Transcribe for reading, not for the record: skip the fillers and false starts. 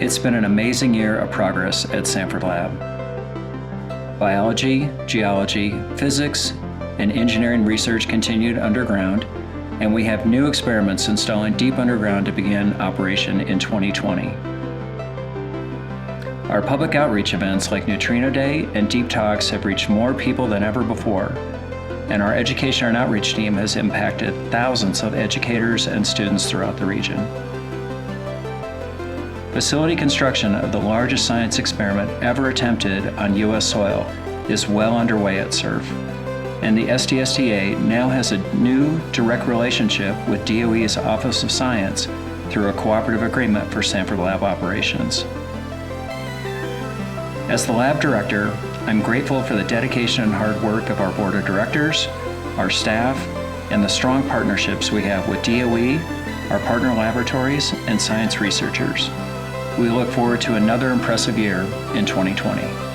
It's been an amazing year of progress at Sanford Lab. Biology, geology, physics, and engineering research continued underground, and we have new experiments installing deep underground to begin operation in 2020. Our public outreach events like Neutrino Day and Deep Talks have reached more people than ever before, and our education and outreach team has impacted thousands of educators and students throughout the region. Facility construction of the largest science experiment ever attempted on U.S. soil is well underway at SURF, and the SDSTA now has a new direct relationship with DOE's Office of Science through a cooperative agreement for Sanford Lab operations. As the lab director, I'm grateful for the dedication and hard work of our board of directors, our staff, and the strong partnerships we have with DOE, our partner laboratories, and science researchers. We look forward to another impressive year in 2020.